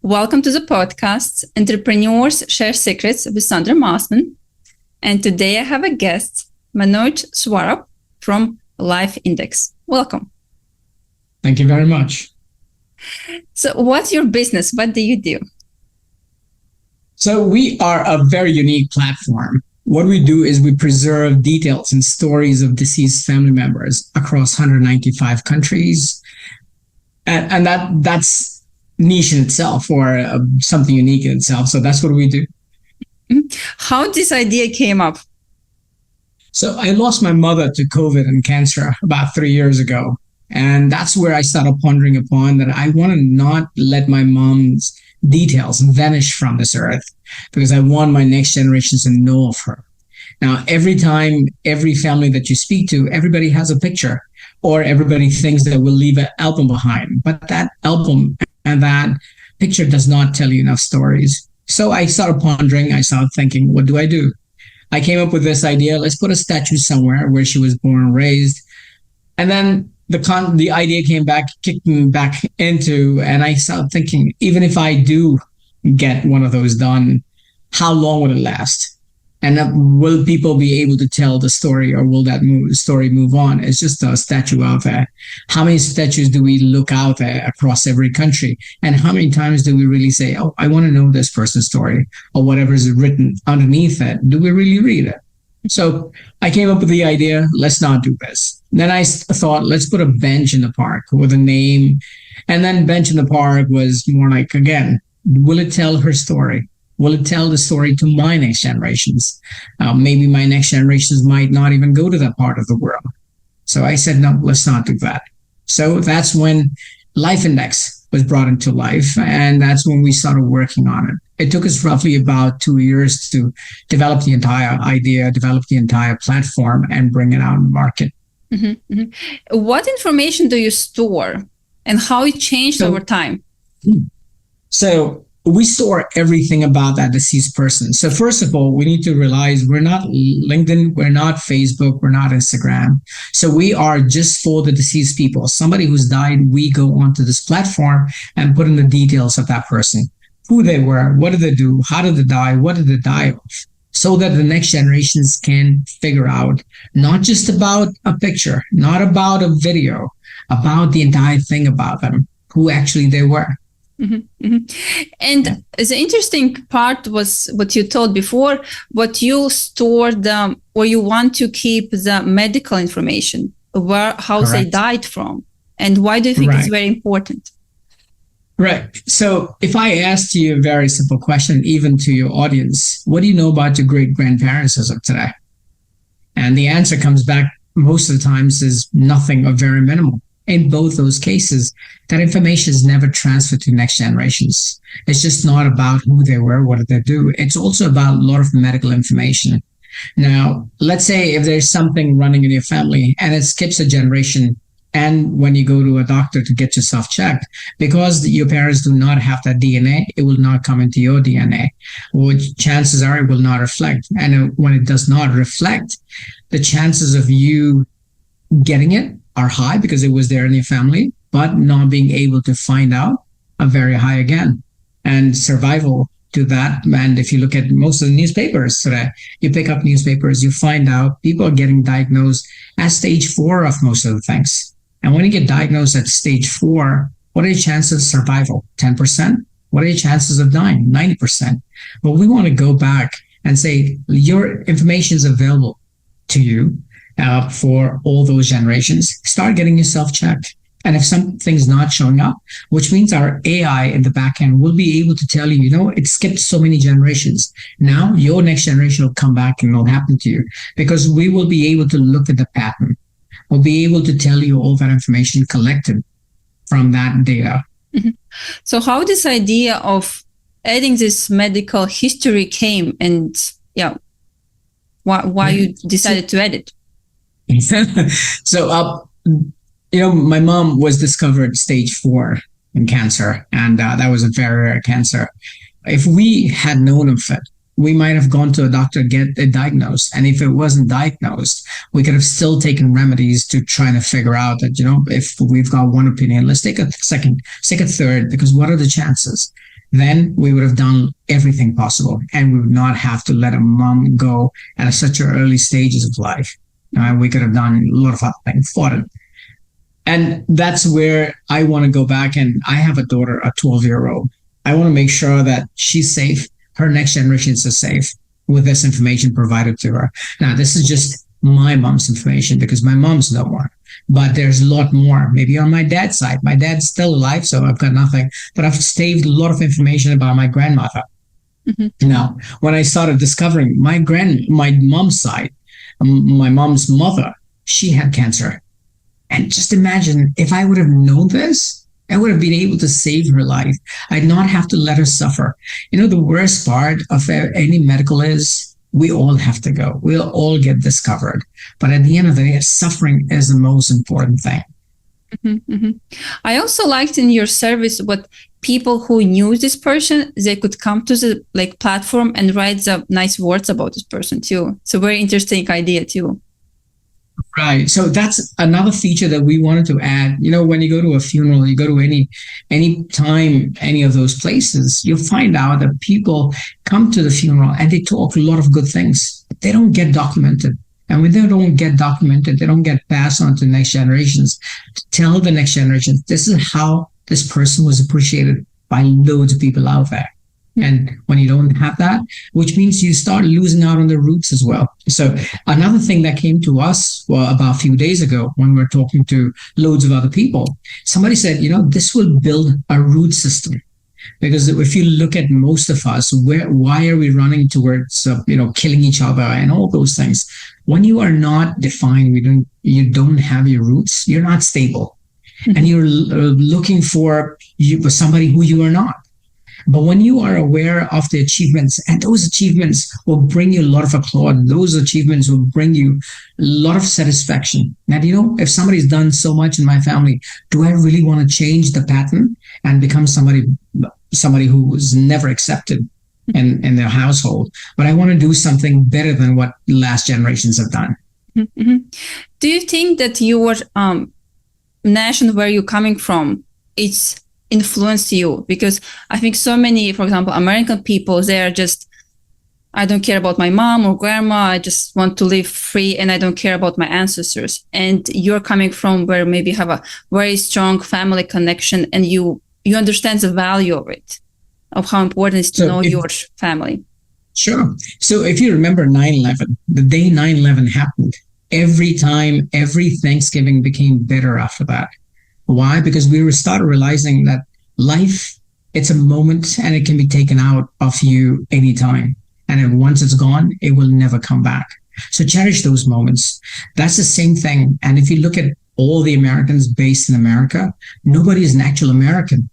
Welcome to the podcast, Entrepreneurs Share Secrets with Sandra Mossman. And today I have a guest, Manoj Swarup from Lyfe Index. Welcome. Thank you very much. So what's your business? What do you do? So we are a very unique platform. What we do is we preserve details and stories of deceased family members across 195 countries. And that's niche in itself, or something unique in itself. So that's what we do. How this idea came up? So I lost my mother to COVID and cancer about 3 years ago. And that's where I started pondering upon that I want to not let my mom's details vanish from this earth, because I want my next generations to know of her. Now, every time, every family that you speak to, everybody has a picture, or everybody thinks that we'll leave an album behind. But that album and that picture does not tell you enough stories. So I started pondering, I started thinking, what do I do? I came up with this idea, let's put a statue somewhere where she was born and raised. And then the idea kicked me back into, and I started thinking, even if I do get one of those done, how long will it last? And will people be able to tell the story, or will that story move on? It's just a statue out there. How many statues do we look out there across every country? And how many times do we really say, oh, I want to know this person's story, or whatever is written underneath it? Do we really read it? So I came up with the idea, let's not do this. Then I thought, let's put a bench in the park with a name. And then bench in the park was more like, again, will it tell her story? Will it tell the story to my next generations? Maybe my next generations might not even go to that part of the world. So I said, no, let's not do that. So that's when Lyfe Index was brought into life. And that's when we started working on it. It took us roughly about 2 years to develop the entire idea, develop the entire platform, and bring it out in the market. Mm-hmm, mm-hmm. What information do you store, and how it changed over time? So we store everything about that deceased person. So first of all, we need to realize we're not LinkedIn, we're not Facebook, we're not Instagram. So we are just for the deceased people. Somebody who's died, we go onto this platform and put in the details of that person. Who they were, what did they do, how did they die, what did they die of? So that the next generations can figure out not just about a picture, not about a video, about the entire thing about them, who actually they were. Mm-hmm, mm-hmm. And the interesting part was what you told before, what you stored, or you want to keep the medical information, how they died from, and why do you think it's very important? Right. So if I asked you a very simple question, even to your audience, what do you know about your great-grandparents as of today? And the answer comes back most of the times is nothing or very minimal. In both those cases, that information is never transferred to next generations. It's just not about who they were, what did they do. It's also about a lot of medical information. Now, let's say if there's something running in your family and it skips a generation, and when you go to a doctor to get yourself checked, because your parents do not have that DNA, it will not come into your DNA, which chances are it will not reflect. And when it does not reflect, the chances of you getting it are high because it was there in your family, but not being able to find out are very high again. And survival to that, and if you look at most of the newspapers today, you pick up newspapers, you find out people are getting diagnosed at stage 4 of most of the things. And when you get diagnosed at stage 4, what are your chances of survival? 10%? What are your chances of dying? 90%. But we want to go back and say, your information is available to you for all those generations. Start getting yourself checked. And if something's not showing up, which means our AI in the back end will be able to tell you, it skipped so many generations. Now your next generation will come back and it'll happen to you, because we will be able to look at the pattern. We'll be able to tell you all that information collected from that data. Mm-hmm. So how this idea of adding this medical history came, and why you decided to add it? So, my mom was discovered stage 4 in cancer, and that was a very rare cancer. If we had known of it, we might have gone to a doctor to get it diagnosed. And if it wasn't diagnosed, we could have still taken remedies to try to figure out that, if we've got one opinion, let's take a second, take a third, because what are the chances? then we would have done everything possible, and we would not have to let a mom go at such early stages of life. We could have done a lot of other things for it. And that's where I want to go back. And I have a daughter, a 12-year-old. I want to make sure that she's safe, her next generations are safe with this information provided to her. Now, this is just my mom's information because my mom's no more. But there's a lot more. Maybe on my dad's side. My dad's still alive, so I've got nothing. But I've saved a lot of information about my grandmother. Mm-hmm. Now, when I started discovering my mom's side, my mom's mother, she had cancer. And just imagine if I would have known this, I would have been able to save her life. I'd not have to let her suffer. You know, the worst part of any medical is we all have to go. We'll all get discovered. But at the end of the day, suffering is the most important thing. Mm-hmm, mm-hmm. I also liked in your service what people who knew this person, they could come to the platform and write the nice words about this person too. It's a very interesting idea too. Right. So that's another feature that we wanted to add. You know, when you go to a funeral, you go to any time, any of those places, you'll find out that people come to the funeral and they talk a lot of good things. They don't get documented. And when they don't get documented, they don't get passed on to the next generations to tell the next generations, this is how this person was appreciated by loads of people out there. And when you don't have that, which means you start losing out on the roots as well. So another thing that came to us about a few days ago when we were talking to loads of other people, somebody said, you know, this will build a root system. Because if you look at most of us, why are we running towards, killing each other and all those things? When you are not defined, you don't have your roots, you're not stable. And you're looking for somebody who you are not. But when you are aware of the achievements, and those achievements will bring you a lot of applause, those achievements will bring you a lot of satisfaction. Now, if somebody's done so much in my family, do I really want to change the pattern and become somebody who was never accepted in their household? But I want to do something better than what last generations have done. Mm-hmm. Do you think that your nation, where you're coming from, it's influenced you? Because I think so many, for example, American people, they're just, I don't care about my mom or grandma, I just want to live free and I don't care about my ancestors. And you're coming from where maybe you have a very strong family connection and you understand the value of it, of how important it is to know your family. Sure. So if you remember 9/11, the day 9/11 happened, every Thanksgiving became better after that. Why? Because we started realizing that life, it's a moment and it can be taken out of you anytime. And then once it's gone, it will never come back. So cherish those moments. That's the same thing. And if you look at all the Americans based in America, nobody is an actual American.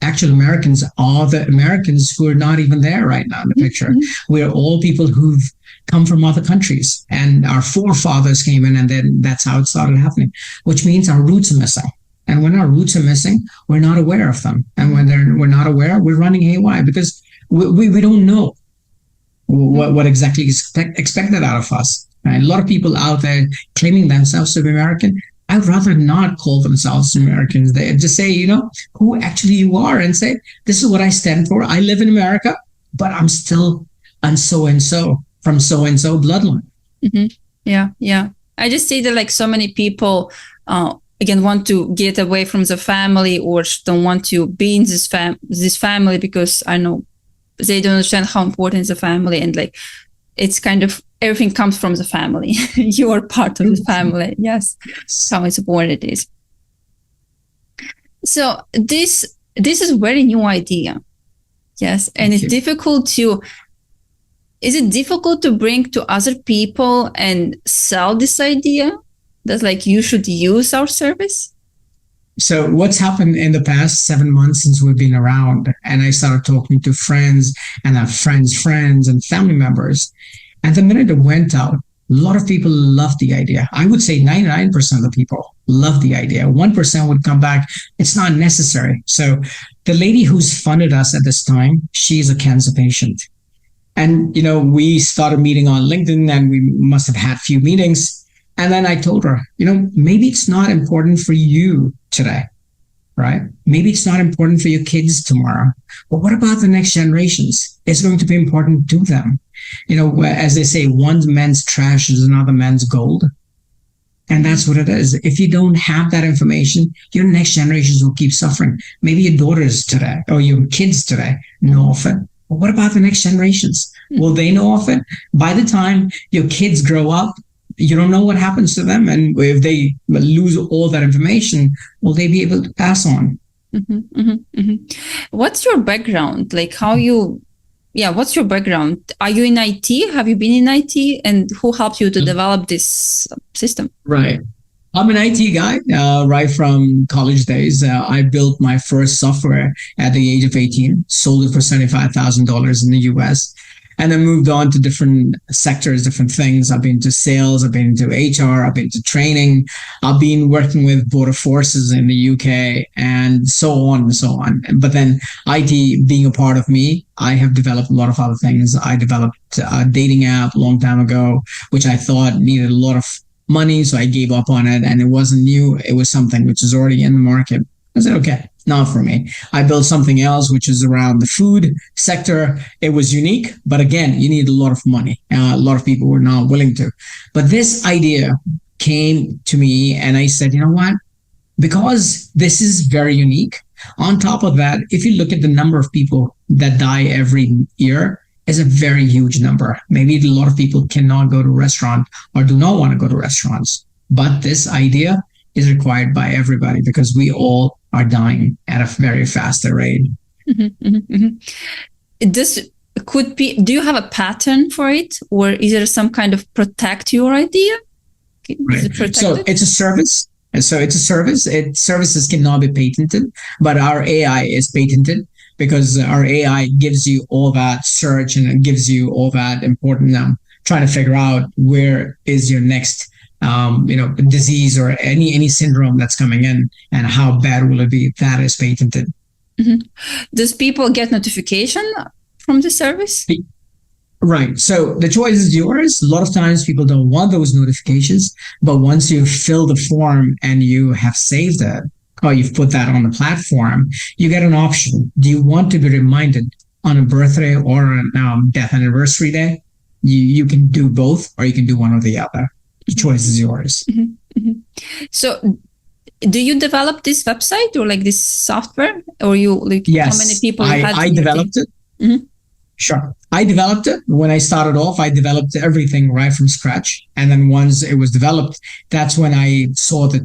Actual Americans are the Americans who are not even there right now in the picture. Mm-hmm. We're all people who've come from other countries and our forefathers came in and then that's how it started happening, which means our roots are missing. And when our roots are missing, we're not aware of them. And when we're not aware, we're running haywire because we don't know what exactly is expected out of us. Right? A lot of people out there claiming themselves to be American, I'd rather not call themselves Americans. They just say, who actually you are and say, this is what I stand for. I live in America, but I'm still so-and-so from so-and-so bloodline. Mm-hmm. Yeah. I just see that so many people, again, want to get away from the family or don't want to be in this family because I know they don't understand how important is the family and it's kind of everything comes from the family. You are part of the family. Yes. How important it is. So this is a very new idea. Yes. And is it difficult to bring to other people and sell this idea? That you should use our service? So what's happened in the past 7 months since we've been around, and I started talking to friends and our friends and family members. And the minute it went out, a lot of people loved the idea. I would say 99% of the people loved the idea. 1% would come back. It's not necessary. So the lady who's funded us at this time, she's a cancer patient. And, we started meeting on LinkedIn and we must have had a few meetings. And then I told her, maybe it's not important for you today, right? Maybe it's not important for your kids tomorrow, but what about the next generations? It's going to be important to them. As they say, one man's trash is another man's gold. And that's what it is. If you don't have that information, your next generations will keep suffering. Maybe your daughters today or your kids today know of it. But what about the next generations? Will they know of it? By the time your kids grow up, you don't know what happens to them. And if they lose all that information, will they be able to pass on? What's your background? Like what's your background? Are you in IT? Have you been in IT? And who helped you to develop this system? Right. I'm an IT guy, right from college days. I built my first software at the age of 18, sold it for $75,000 in the US, and then moved on to different sectors, different things. I've been to sales, I've been to HR, I've been to training. I've been working with border forces in the UK and so on and so on. But then IT being a part of me, I have developed a lot of other things. I developed a dating app a long time ago, which I thought needed a lot of money. So I gave up on it, and it wasn't new. It was something which is already in the market. I said, okay, not for me. I built something else, which is around the food sector. It was unique, but again, you need a lot of money. A lot of people were not willing to. But this idea came to me, and I said, you know what? Because this is very unique. On top of that, if you look at the number of people that die every year, is a very huge number. Maybe a lot of people cannot go to a restaurant or do not want to go to restaurants. But this idea is required by everybody because we all are dying at a very faster rate. This could be, do you have a pattern for it? Or is there some kind of protect your idea? Right. So it's a service. And so it's a service. Services cannot be patented, but our AI is patented because our AI gives you all that search and it gives you all that important trying to figure out where is your next disease or any syndrome that's coming in and how bad will it be. That is patented. Does people get notification from the service? Right. So the choice is yours. A lot of times people don't want those notifications, but once you fill the form and you have saved it, or you've put that on the platform, you get an option. Do you want to be reminded on a birthday or a death anniversary day? You can do both, or you can do one or the other. The choice is yours. So do you develop this website or like this software, or yes, how many people I developed it. Sure. I developed it. When I started off, I developed everything right from scratch. And then once it was developed, that's when I saw that,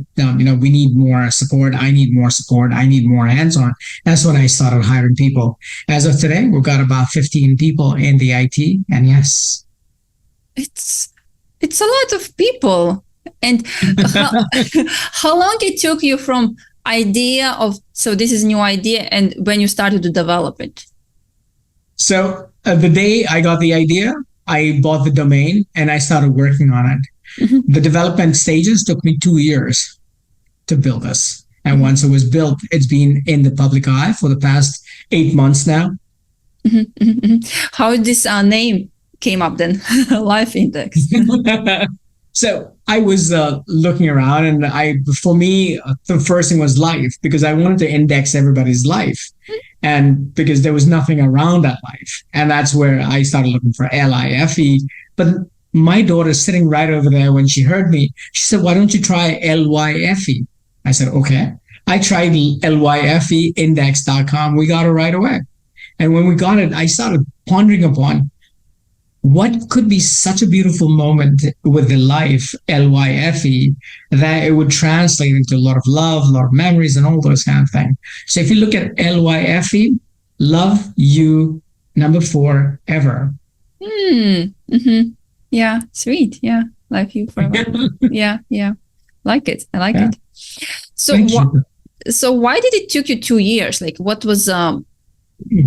we need more support. I need more support. I need more hands-on. That's when I started hiring people. As of today, we've got about 15 people in the IT. And yes. It's a lot of people. And how long it took you from idea of, so this is a new idea, and when you started to develop it? So the day I got the idea, I bought the domain and I started working on it. The development stages took me 2 years to build this. And once it was built, it's been in the public eye for the past 8 months now. How did this name came up then? Lyfe Index. So I was looking around, and for me, the first thing was life, because I wanted to index everybody's life. And because there was nothing around that life. And that's where I started looking for Lyfe. But my daughter's sitting right over there. When she heard me, she said, why don't you try Lyfe? I said, okay. I tried lyfeindex.com. We got it right away. And when we got it, I started pondering upon what could be such a beautiful moment with the life, Lyfe, that it would translate into a lot of love, a lot of memories, and all those kind of things. So if you look at Lyfe, love you, 4 ever. Yeah, sweet. Yeah, love you forever. yeah. Like it. I like it. So why did it took you 2 years? Like, what was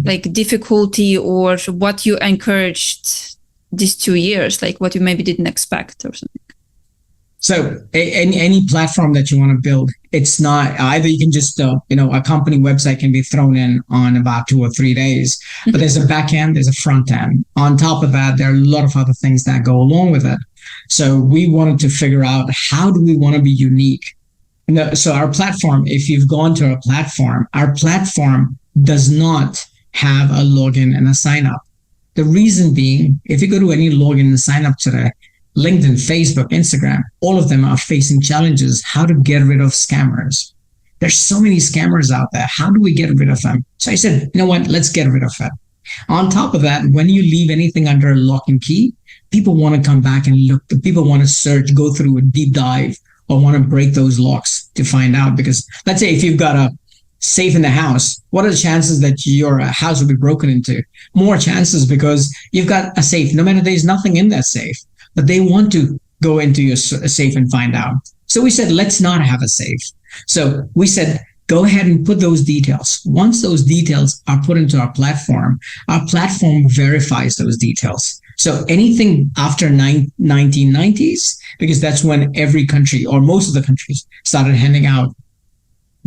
like difficulty, or what you encouraged these 2 years, like what you maybe didn't expect or something? So any platform that you want to build, it's not either you can just, a company website can be thrown in on about 2 or 3 days, but there's a back end, there's a front end. On top of that, there are a lot of other things that go along with it. So we wanted to figure out, how do we want to be unique No, so our platform, if you've gone to our platform does not have a login and a sign up. The reason being, if you go to any login and sign up today, LinkedIn, Facebook, Instagram, all of them are facing challenges how to get rid of scammers. There's so many scammers out there. How do we get rid of them? So I said, you know what? Let's get rid of it. On top of that, when you leave anything under lock and key, people want to come back and look. People want to search, go through a deep dive, or want to break those locks to find out. Because let's say if you've got a safe in the house, what are the chances that your house will be broken into? More chances because you've got a safe, no matter there's nothing in that safe, but they want to go into your safe and find out. So we said, let's not have a safe. So we said, go ahead and put those details. Once those details are put into our platform verifies those details. So anything after 1990s, because that's when every country or most of the countries started handing out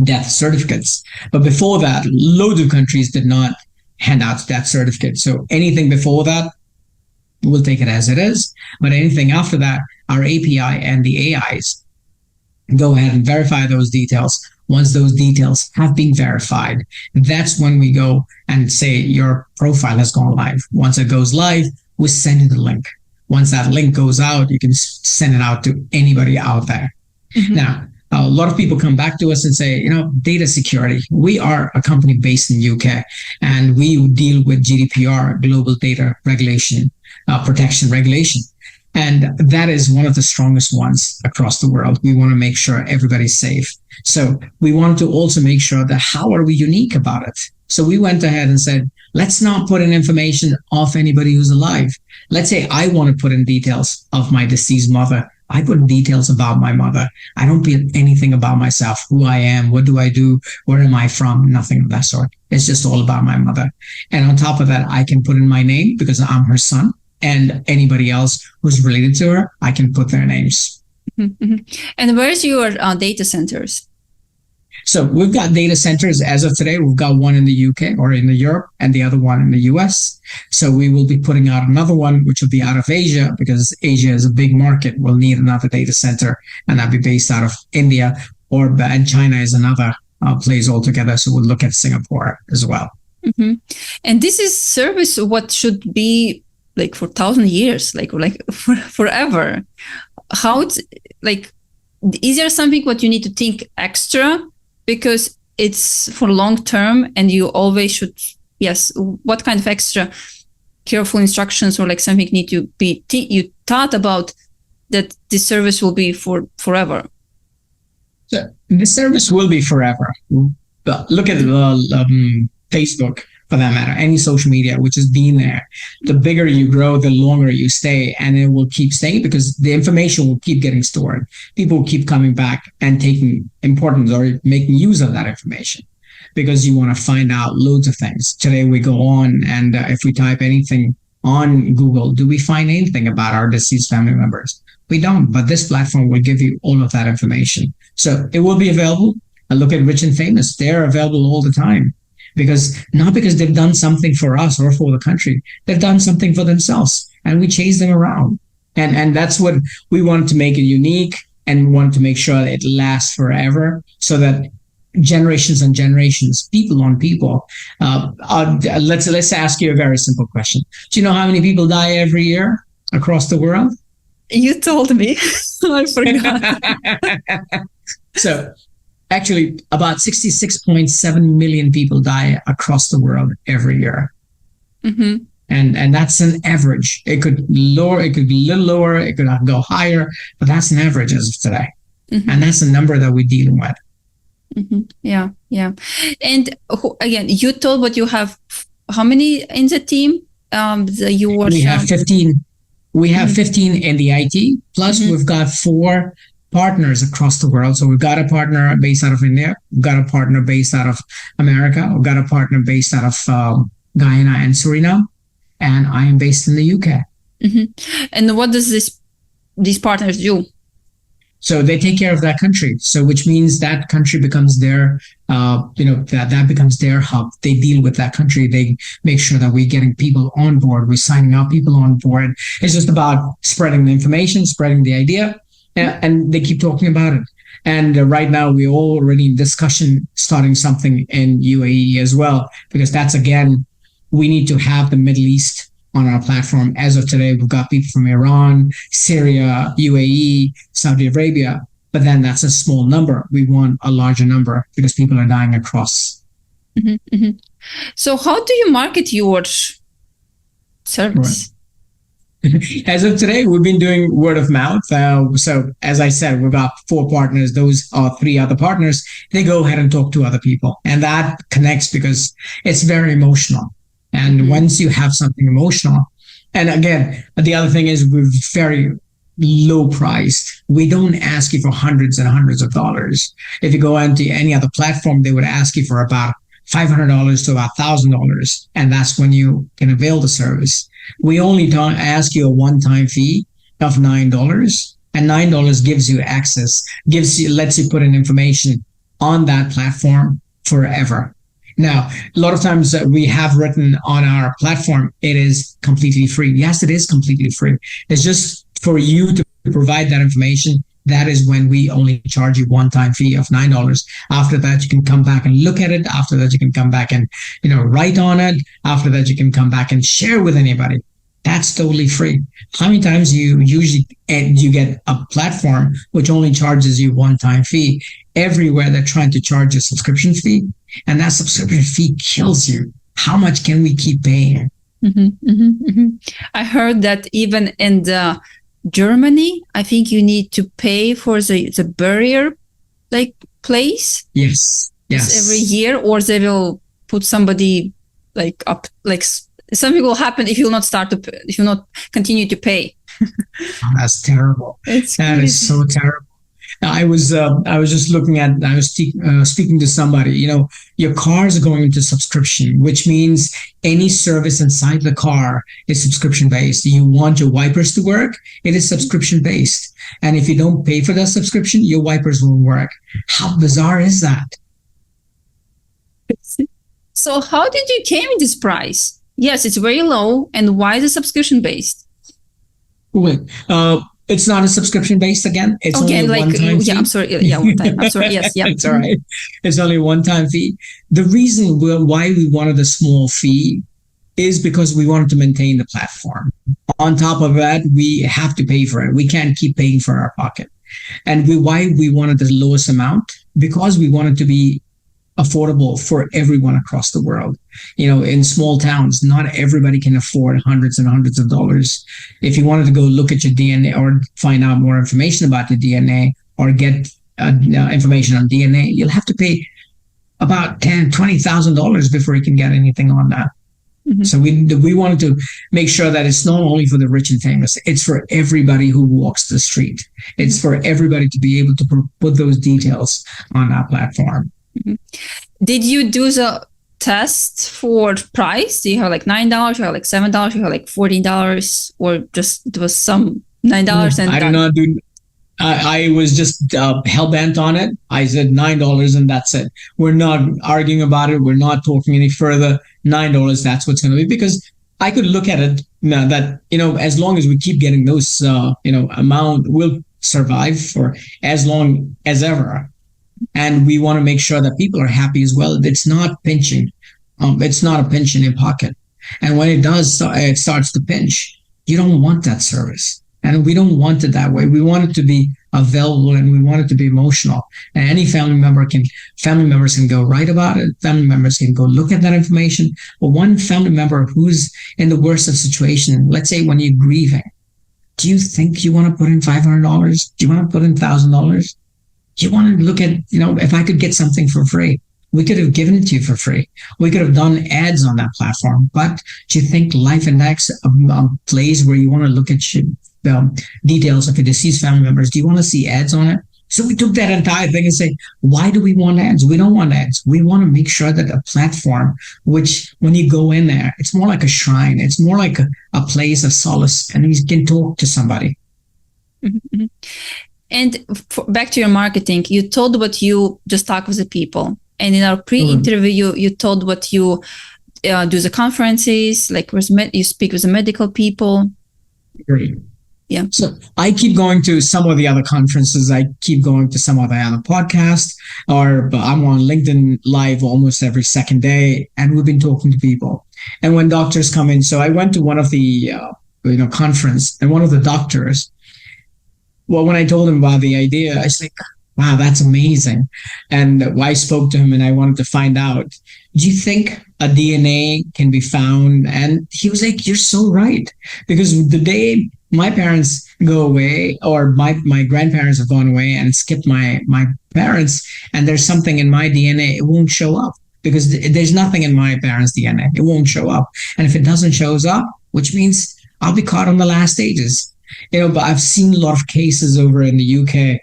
death certificates. But before that, loads of countries did not hand out death certificates. So anything before that, we'll take it as it is. But anything after that, our API and the AIs go ahead and verify those details. Once those details have been verified, that's when we go and say your profile has gone live. Once it goes live, we send you the link. Once that link goes out, you can send it out to anybody out there. Mm-hmm. Now, a lot of people come back to us and say, data security. We are a company based in the UK, and we deal with GDPR, global data regulation, protection regulation. And that is one of the strongest ones across the world. We want to make sure everybody's safe. So we wanted to also make sure that how are we unique about it? So we went ahead and said, let's not put in information of anybody who's alive. Let's say I want to put in details of my deceased mother. I put details about my mother. I don't put anything about myself, who I am, what do I do, where am I from, nothing of that sort. It's just all about my mother. And on top of that, I can put in my name because I'm her son. And anybody else who's related to her, I can put their names. Mm-hmm. And where's your data centers? So we've got data centers as of today. We've got one in the UK or in the Europe and the other one in the US. So we will be putting out another one, which will be out of Asia because Asia is a big market. We'll need another data center, and that'll be based out of India, and China is another place altogether. So we'll look at Singapore as well. Mm-hmm. And this is service what should be like for 1,000 years, like for forever. How it's like, is there something what you need to think extra because it's for long term and you always should, yes, what kind of extra careful instructions or like something need to be, you thought about that this service will be for forever? So the service will be forever. Look at Facebook, for that matter, any social media, which has been there. The bigger you grow, the longer you stay, and it will keep staying because the information will keep getting stored. People will keep coming back and taking importance or making use of that information because you want to find out loads of things. Today we go on and if we type anything on Google, do we find anything about our deceased family members? We don't, but this platform will give you all of that information. So it will be available. I look at Rich and Famous. They're available all the time. Not because they've done something for us or for the country, they've done something for themselves, and we chase them around. And that's what we wanted to make it unique, and we wanted to make sure that it lasts forever, so that generations and generations, people on people. Let's ask you a very simple question. Do you know how many people die every year across the world? You told me. I forgot. So. Actually, about 66.7 million people die across the world every year. Mm-hmm. And that's an average. It could be a little lower, it could go higher, but that's an average as of today. Mm-hmm. And that's the number that we're dealing with. Mm-hmm. Yeah. And again, you told what you have, how many in the team? We have 15. We have 15 in the IT, plus we've got 4 partners across the world. So we've got a partner based out of India. We've got a partner based out of America. We've got a partner based out of Guyana and Suriname. And I am based in the UK. Mm-hmm. And what does these partners do? So they take care of that country. So which means that country becomes their, that becomes their hub. They deal with that country. They make sure that we're getting people on board. We're signing up people on board. It's just about spreading the information, spreading the idea. And they keep talking about it. And right now, we're already in discussion starting something in UAE as well, because that's again, we need to have the Middle East on our platform. As of today, we've got people from Iran, Syria, UAE, Saudi Arabia, but then that's a small number. We want a larger number because people are dying across. Mm-hmm, mm-hmm. So how do you market your service? Right. As of today, we've been doing word of mouth. So as I said, we've got 4 partners. Those are 3 other partners. They go ahead and talk to other people. And that connects because it's very emotional. And once you have something emotional, and again, the other thing is we're very low priced. We don't ask you for hundreds and hundreds of dollars. If you go into any other platform, they would ask you for about $500 to about $1,000. And that's when you can avail the service. We only don't ask you a one-time fee of $9. And $9 gives you access, lets you put in information on that platform forever. Now, a lot of times we have written on our platform, it is completely free. Yes, it is completely free. It's just for you to provide that information. That is when we only charge you one-time fee of $9. After that, you can come back and look at it. After that, you can come back and write on it. After that, you can come back and share with anybody. That's totally free. How many times you get a platform which only charges you one-time fee? Everywhere they're trying to charge a subscription fee, and that subscription fee kills you. How much can we keep paying? Mm-hmm, mm-hmm, mm-hmm. I heard that even in Germany, I think you need to pay for the barrier place. Yes. Every year, or they will put somebody up something will happen if you'll not if you'll not continue to pay. That's terrible. That is so terrible. I was just looking at, I was speaking to somebody, your cars are going into subscription, which means any service inside the car is subscription based. You want your wipers to work, it is subscription based. And if you don't pay for that subscription, your wipers won't work. How bizarre is that? So how did you came in this price? Yes, it's very low. And why is it subscription based? Wait, it's not a subscription based again. It's only a one-time fee. Yeah, I'm sorry. Yeah, one time. I'm sorry. Yes, yeah. It's all right. It's only a one-time fee. The reason why we wanted a small fee is because we wanted to maintain the platform. On top of that, we have to pay for it. We can't keep paying for our pocket. And why we wanted the lowest amount? Because we wanted to be affordable for everyone across the world. In small towns, not everybody can afford hundreds and hundreds of dollars. If you wanted to go look at your DNA or find out more information about your DNA or get information on DNA, you'll have to pay about $10,000, $20,000 before you can get anything on that. Mm-hmm. So we wanted to make sure that it's not only for the rich and famous, it's for everybody who walks the street. It's for everybody to be able to put those details on our platform. Mm-hmm. Did you do the test for price? Do you have $9? You have $7? You have $14? Or just it was some $9 and I did not do. I was just hell bent on it. I said $9 and that's it. We're not arguing about it. We're not talking any further. $9. That's what's going to be, because I could look at it now that as long as we keep getting those amount, we'll survive for as long as ever. And we want to make sure that people are happy as well. It's not pinching. It's not a pinch in your pocket. And when it starts to pinch, you don't want that service. And we don't want it that way. We want it to be available, and we want it to be emotional. And any family members can go write about it. Family members can go look at that information. But one family member who's in the worst of situation, let's say when you're grieving, do you think you want to put in $500? Do you want to put in $1,000? You want to look at, if I could get something for free, we could have given it to you for free. We could have done ads on that platform. But do you think Lyfe Index, a place where you want to look at details of your deceased family members, do you want to see ads on it? So we took that entire thing and say, why do we want ads? We don't want ads. We want to make sure that a platform, which when you go in there, it's more like a shrine. It's more like a place of solace, and you can talk to somebody. Mm-hmm. And back to your marketing, you told what you just talk with the people. And in our pre-interview, you told what you do the conferences, you speak with the medical people. Great. Yeah. So I keep going to some of the other conferences. I keep going to some of the other podcasts, or I'm on LinkedIn Live almost every second day, and we've been talking to people. And when doctors come in, so I went to one of the conference, and one of the doctors, well, when I told him about the idea, I was like, wow, that's amazing. And I spoke to him and I wanted to find out, do you think a DNA can be found? And he was like, you're so right. Because the day my parents go away, or my grandparents have gone away and skipped my parents, and there's something in my DNA, it won't show up because there's nothing in my parents' DNA. It won't show up. And if it doesn't shows up, which means I'll be caught on the last stages. But I've seen a lot of cases over in the UK.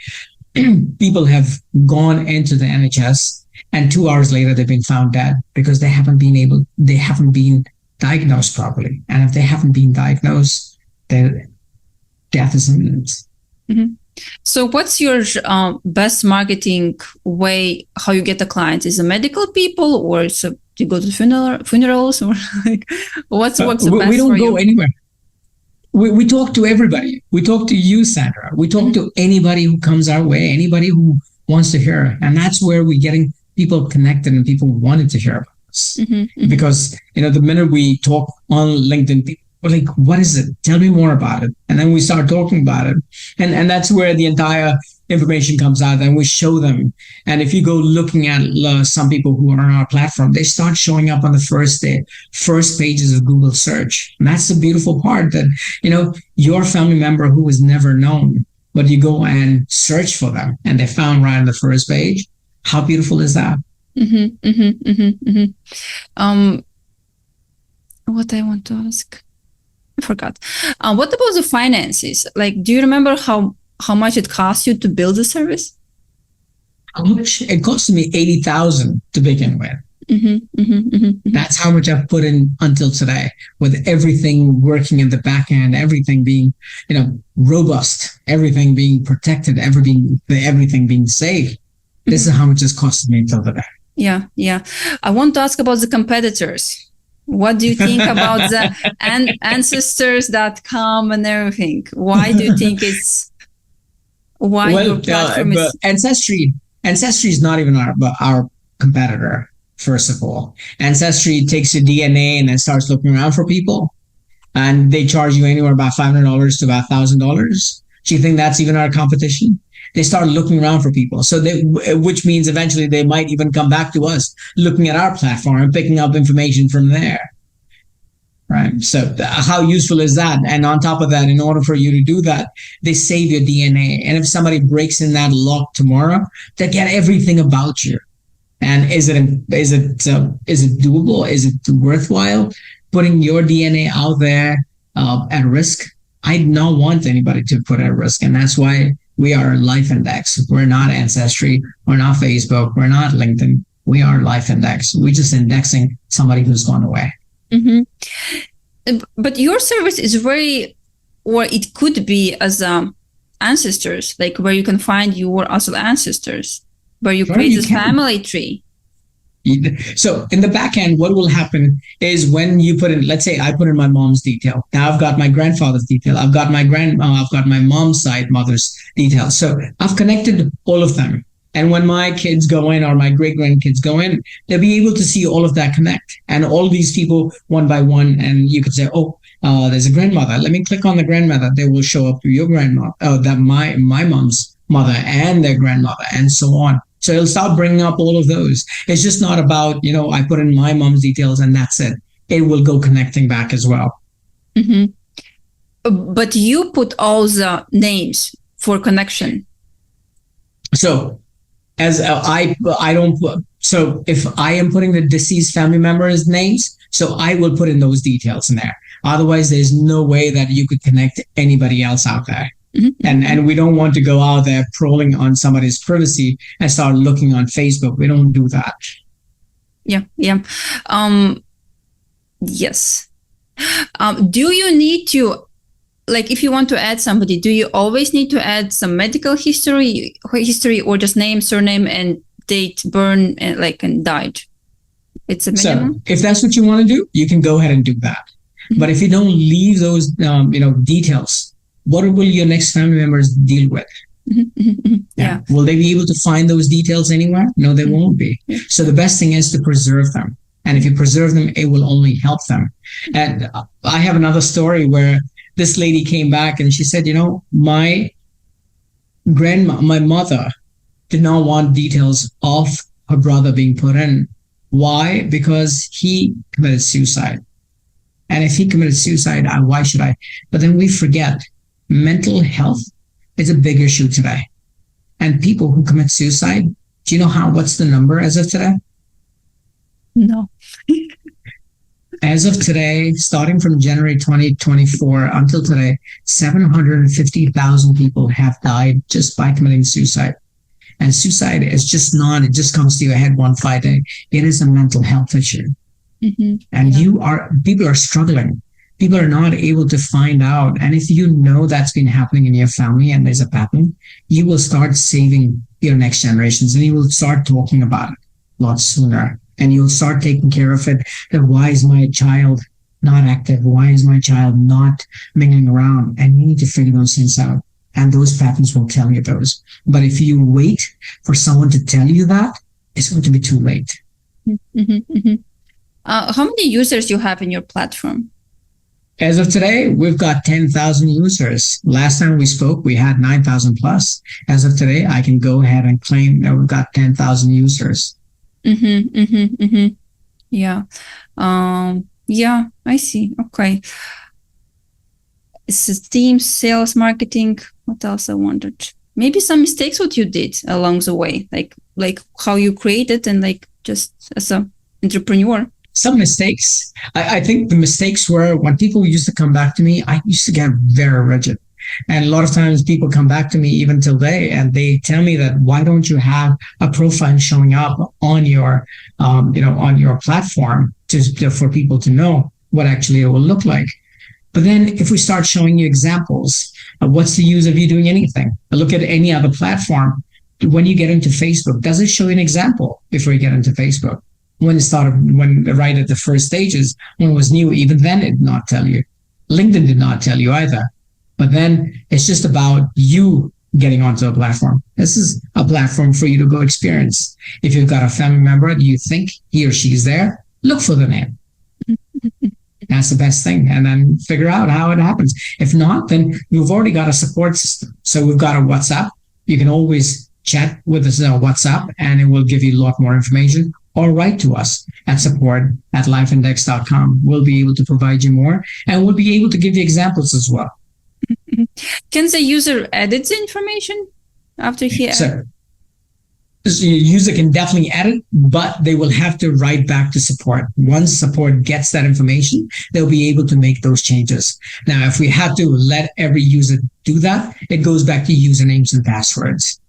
People have gone into the NHS and 2 hours later they've been found dead because they haven't been diagnosed properly. And if they haven't been diagnosed, their death is imminent. Mm-hmm. So what's your best marketing way, how you get the clients? Is it medical people, or is it, do you go to funerals, or like what's the best for you? We don't go anywhere. We talk to everybody. We talk to you, Sandra. We talk to anybody who comes our way, anybody who wants to hear. And that's where we're getting people connected and people wanted to hear about us. Mm-hmm, mm-hmm. Because, the minute we talk on LinkedIn, people are like, what is it? Tell me more about it. And then we start talking about it. And that's where the entire information comes out, and we show them. And if you go looking at some people who are on our platform, they start showing up on the first pages of Google search. And that's the beautiful part, that your family member who was never known, but you go and search for them and they're found right on the first page. How beautiful is that? Mm-hmm, mm-hmm, mm-hmm, mm-hmm. What I want to ask, I forgot. What about the finances? Like, do you remember how much it cost you to build the service? How much? It cost me $80,000 to begin with. Mm-hmm, mm-hmm, mm-hmm. That's how much I've put in until today, with everything working in the back end, everything being, robust, everything being protected, everything being safe. Mm-hmm. This is how much it's costed me until today. Yeah, yeah. I want to ask about the competitors. What do you think about the ancestors.com and everything? Why do you think it's... Why your platform is... Ancestry is not even our competitor, first of all. Ancestry takes your DNA and then starts looking around for people. And they charge you anywhere about $500 to about $1,000. Do you think that's even our competition? They start looking around for people. Which means eventually they might even come back to us, looking at our platform and picking up information from there. Right. So how useful is that? And on top of that, in order for you to do that, they save your DNA. And if somebody breaks in that lock tomorrow, they get everything about you. And is it doable? Is it worthwhile putting your DNA out there at risk? I don't want anybody to put at risk. And that's why we are Lyfe Index. We're not Ancestry. We're not Facebook. We're not LinkedIn. We are Lyfe Index. We're just indexing somebody who's gone away. Mm-hmm. But your service is or it could be as ancestors, like where you can find your also ancestors, where you create this family tree. So in the back end, what will happen is when you put in, let's say I put in my mom's detail. Now I've got my grandfather's detail. I've got my mom's side mother's detail. So I've connected all of them. And when my kids go in or my great-grandkids go in, they'll be able to see all of that connect. And all these people one by one. And you could say, there's a grandmother. Let me click on the grandmother. They will show up to your grandmother, that my mom's mother and their grandmother, and so on. So it'll start bringing up all of those. It's just not about, I put in my mom's details and that's it. It will go connecting back as well. Mm-hmm. But you put all the names for connection. So as I don't put, so if I am putting the deceased family members' names, so I will put in those details in there. Otherwise, there's no way that you could connect anybody else out there. Mm-hmm. And we don't want to go out there prowling on somebody's privacy and start looking on Facebook. We don't do that. Yeah. Yes. Do you need to, like, if you want to add somebody, do you always need to add some medical history, or just name, surname, and date, born, and died? It's a minimum. So if that's what you want to do, you can go ahead and do that. Mm-hmm. But if you don't leave those, details, what will your next family members deal with? Yeah. Will they be able to find those details anywhere? No, they won't be. So the best thing is to preserve them. And if you preserve them, it will only help them. And I have another story where this lady came back and she said, my mother did not want details of her brother being put in. Why? Because he committed suicide. And if he committed suicide, why should I? But then we forget mental health is a big issue today. And people who commit suicide, do you know what's the number as of today? No. As of today, starting from January 2024 until today, 750,000 people have died just by committing suicide. And suicide is just not, it just comes to your head one fine day. It is a mental health issue. And people are struggling. People are not able to find out. And if you know that's been happening in your family and there's a pattern, you will start saving your next generations and you will start talking about it a lot sooner. And you'll start taking care of it. That why is my child not active? Why is my child not mingling around? And you need to figure those things out. And those patterns will tell you those. But if you wait for someone to tell you that, it's going to be too late. How many users you have in your platform? As of today, we've got 10,000 users. Last time we spoke, we had 9,000 plus. As of today, I can go ahead and claim that we've got 10,000 users. Yeah. Yeah, I see. Okay. It's team, sales, marketing. What else I wondered? Maybe some mistakes what you did along the way, like how you created and just as an entrepreneur. Some mistakes. I think the mistakes were when people used to come back to me, I used to get very rigid. And a lot of times people come back to me even till today and they tell me that why don't you have a profile showing up on your, on your platform for people to know what actually it will look like. But then if we start showing you examples, what's the use of you doing anything? Look at any other platform. When you get into Facebook, does it show you an example before you get into Facebook? When right at the first stages, when it was new, even then it did not tell you. LinkedIn did not tell you either. But then it's just about you getting onto a platform. This is a platform for you to go experience. If you've got a family member, do you think he or she is there? Look for the name. That's the best thing. And then figure out how it happens. If not, then you've already got a support system. So we've got a WhatsApp. You can always chat with us on WhatsApp and it will give you a lot more information. Or write to us at support@lifeindex.com. We'll be able to provide you more and we'll be able to give you examples as well. Can the user edit the information after he So the user can definitely edit, but they will have to write back to support. Once support gets that information, they'll be able to make those changes. Now, if we have to let every user do that, it goes back to usernames and passwords.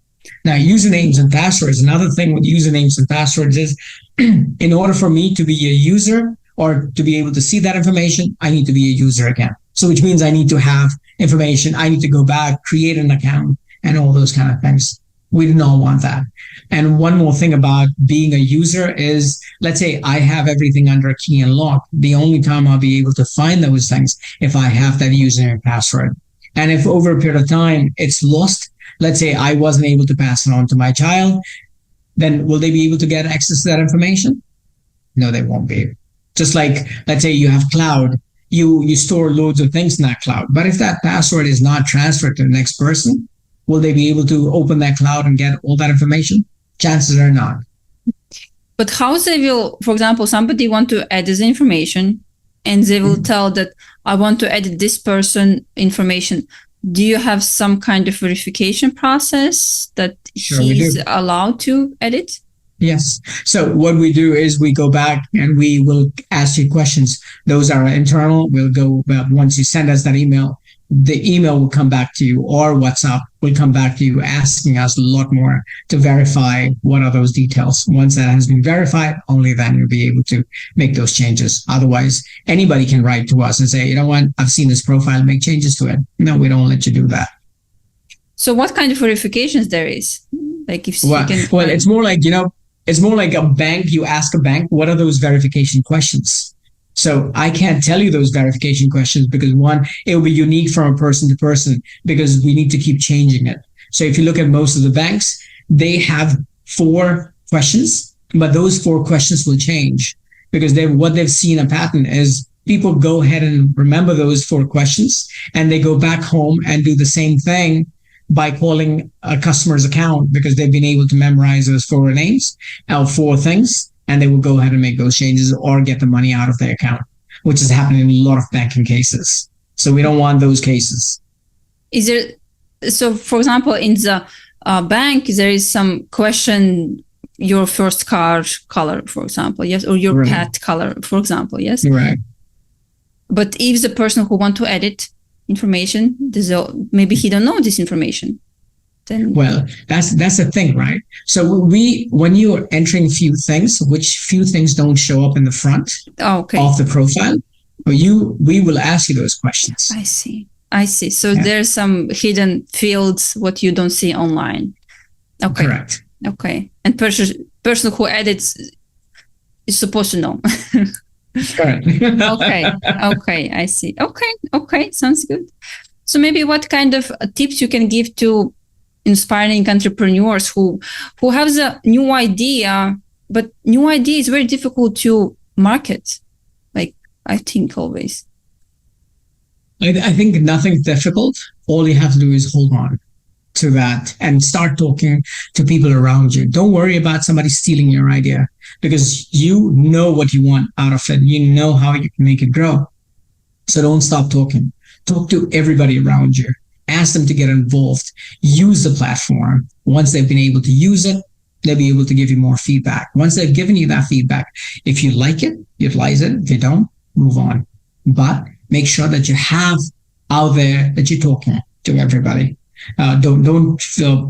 Now, usernames and passwords, another thing with usernames and passwords is in order for me to be a user or to be able to see that information, I need to be a user again. So which means I need to have information. I need to go back, create an account and all those kind of things. We do not want that. And one more thing about being a user is, let's say I have everything under a key and lock. The only time I'll be able to find those things if I have that username and password. And if over a period of time it's lost, let's say I wasn't able to pass it on to my child, then will they be able to get access to that information? No, they won't be. Just like, let's say you have cloud, you store loads of things in that cloud. But if that password is not transferred to the next person, will they be able to open that cloud and get all that information? Chances are not. But how they will, for example, somebody want to edit the information and they will tell that I want to edit this person information. Do you have some kind of verification process that he's allowed to edit? Yes. So what we do is we go back and we will ask you questions. Those are internal. We'll go, once you send us that email, the email will come back to you or WhatsApp will come back to you asking us a lot more to verify what are those details. Once that has been verified, only then you'll be able to make those changes. Otherwise, anybody can write to us and say, you know what, I've seen this profile, make changes to it. No, we don't let you do that. So what kind of verifications there is? Like if well, it's more like, it's more like a bank. You ask a bank, what are those verification questions? So I can't tell you those verification questions because one, it will be unique from a person to person because we need to keep changing it. So if you look at most of the banks, they have 4 questions, but those 4 questions will change because what they've seen a pattern is people go ahead and remember those 4 questions and they go back home and do the same thing by calling a customer's account because they've been able to memorize those 4 names, 4 things, and they will go ahead and make those changes or get the money out of their account, which is happening in a lot of banking cases. So we don't want those cases. Is there, so for example, in the bank, there is some question, your first car color, for example, yes, or your pet color, for example, yes? Right. But if the person who want to edit information, maybe he don't know this information. Then well, that's the thing, right? So when you are entering few things, which few things don't show up in the front of the profile, we will ask you those questions. I see. So there's some hidden fields what you don't see online. Okay. Correct. Okay. And person who edits is supposed to know. Correct. Okay. I see. Okay. Sounds good. So maybe what kind of tips you can give to inspiring entrepreneurs who have a new idea, but new idea is very difficult to market. Like I think always. I think nothing's difficult. All you have to do is hold on to that and start talking to people around you. Don't worry about somebody stealing your idea because you know what you want out of it. You know how you can make it grow. So don't stop talking. Talk to everybody around you. Ask them to get involved. Use the platform. Once they've been able to use it, they'll be able to give you more feedback. Once they've given you that feedback, if you like it, utilize it. If you don't, move on. But make sure that you have out there that you're talking to everybody. Don't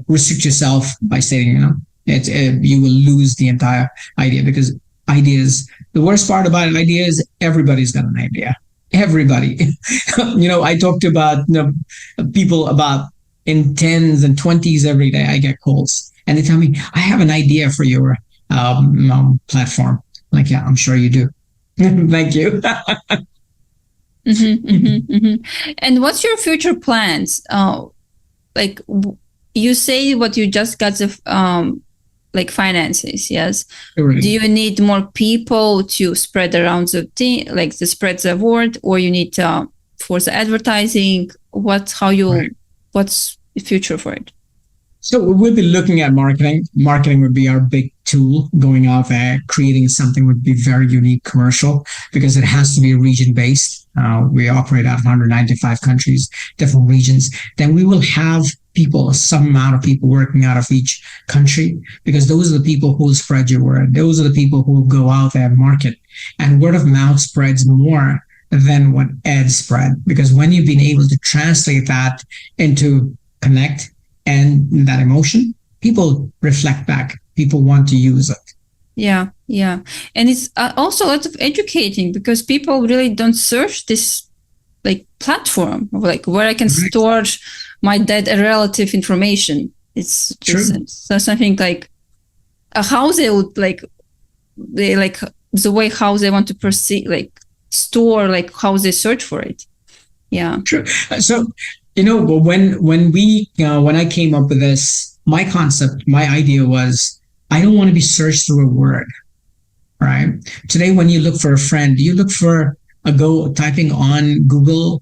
restrict yourself by saying, you will lose the entire idea because ideas, the worst part about an idea is everybody's got an idea. Everybody. I talk to about people about in 10s and 20s every day. I get calls and they tell me, I have an idea for your platform. I'm like, yeah, I'm sure you do. Thank you. And what's your future plans? Like you say what you just got the finances, yes? Right. Do you need more people to spread around the team, like to spread the word, or you need for the advertising? What's the future for it? So we'll be looking at marketing. Marketing would be our big tool. Going out there, creating something would be very unique commercial because it has to be region-based. We operate out of 195 countries, different regions. Then we will have some amount of people working out of each country because those are the people who will spread your word. Those are the people who will go out there and market. And word of mouth spreads more than what ads spread because when you've been able to translate that into connect and that emotion, people reflect back. People want to use it. Yeah. And it's also a lot of educating because people really don't search this platform of where I can store my dead relative information. It's something like how they would the way how they want to perceive, store, how they search for it. Yeah. True. So, when I came up with this, my concept, my idea was, I don't want to be searched through a word, right? Today, when you look for a friend, you look for typing on Google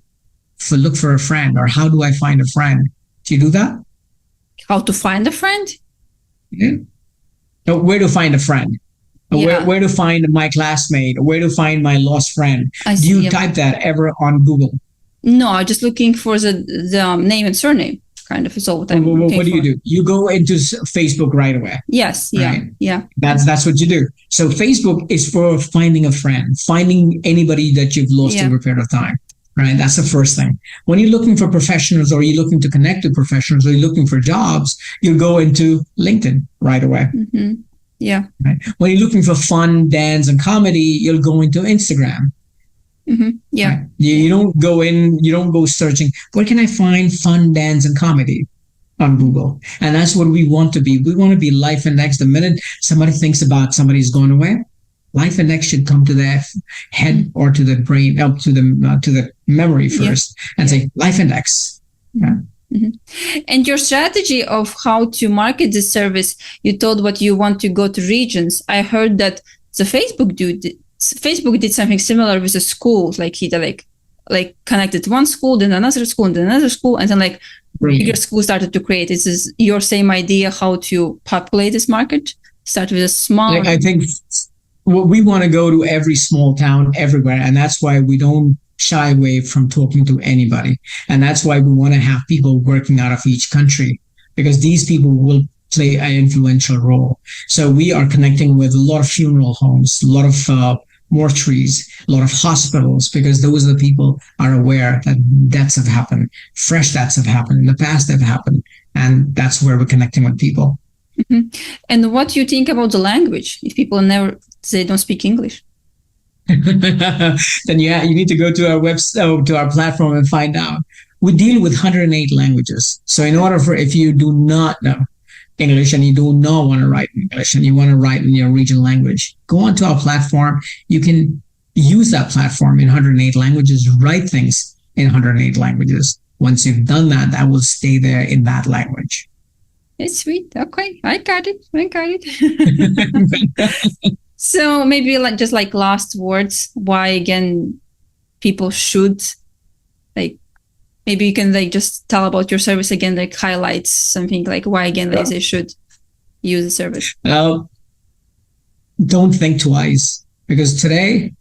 look for a friend, or how do I find a friend? Do you do that? How to find a friend? Yeah. No, where to find a friend? Where to find my classmate? Where to find my lost friend? Do you type that ever on Google? No, I'm just looking for the name and surname. Kind of is all what I'm looking What do you do? You go into Facebook right away. Yes. Right? Yeah. That's what you do. So Facebook is for finding a friend, finding anybody that you've lost over a period of time. Right? That's the first thing. When you're looking for professionals or you're looking to connect to professionals or you're looking for jobs, you go into LinkedIn right away. Mm-hmm. Yeah. Right? When you're looking for fun, dance, and comedy, you'll go into Instagram. Mm-hmm. Yeah. Right? You don't go searching, where can I find fun, dance, and comedy on Google? And that's what we want to be. We want to be Lyfe Index. The minute somebody thinks about somebody's going away, Life Index should come to the head or to the brain, up to the memory first, and say Life Index. Yeah. Mm-hmm. And your strategy of how to market this service, you told what you want to go to regions. I heard that the Facebook did something similar with the schools, like he did like connected one school, then another school, and then another school, and then like bigger schools started to create. This is your same idea how to populate this market. Start with a small. I think we want to go to every small town everywhere, and that's why we don't shy away from talking to anybody, and that's why we want to have people working out of each country, because these people will play an influential role. So we are connecting with a lot of funeral homes, a lot of mortuaries, a lot of hospitals, because those are the people are aware that deaths have happened, fresh deaths have happened in the past, have happened, and that's where we're connecting with people. Mm-hmm. And what do you think about the language? If people they don't speak English, then yeah, you need to go to our website, to our platform, and find out. We deal with 108 languages. So in order for, if you do not know English and you do not want to write in English and you want to write in your regional language, go onto our platform. You can use that platform in 108 languages, write things in 108 languages. Once you've done that, that will stay there in that language. It's sweet. Okay, I got it. So maybe just like last words, why again people should, like, maybe you can like just tell about your service again, like highlight something, like why again they should use the service. Don't think twice, because today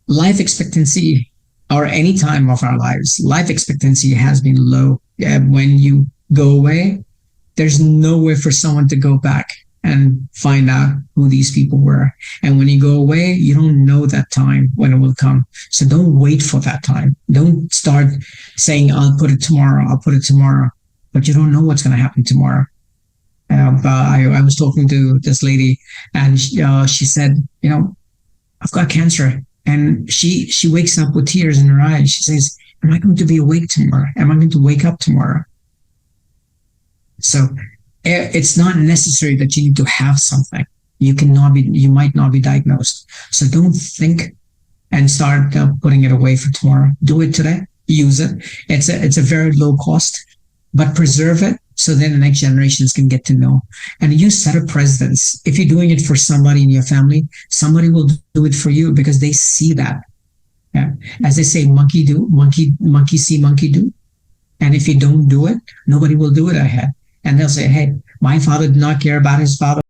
life expectancy, or any time of our lives, life expectancy has been low. When you go away, there's no way for someone to go back and find out who these people were. And when you go away, you don't know that time when it will come. So don't wait for that time. Don't start saying, I'll put it tomorrow, but you don't know what's going to happen tomorrow. But I was talking to this lady, and she said, I've got cancer. And she wakes up with tears in her eyes. She says, am I going to be awake tomorrow? Am I going to wake up tomorrow? So it's not necessary that you need to have something. You might not be diagnosed. So don't think and start putting it away for tomorrow. Do it today. Use it. It's a very low cost, but preserve it so then the next generations can get to know. And you set a precedence. If you're doing it for somebody in your family, somebody will do it for you, because they see that. Yeah. As they say, monkey see, monkey do. And if you don't do it, nobody will do it ahead. And they'll say, hey, my father did not care about his father.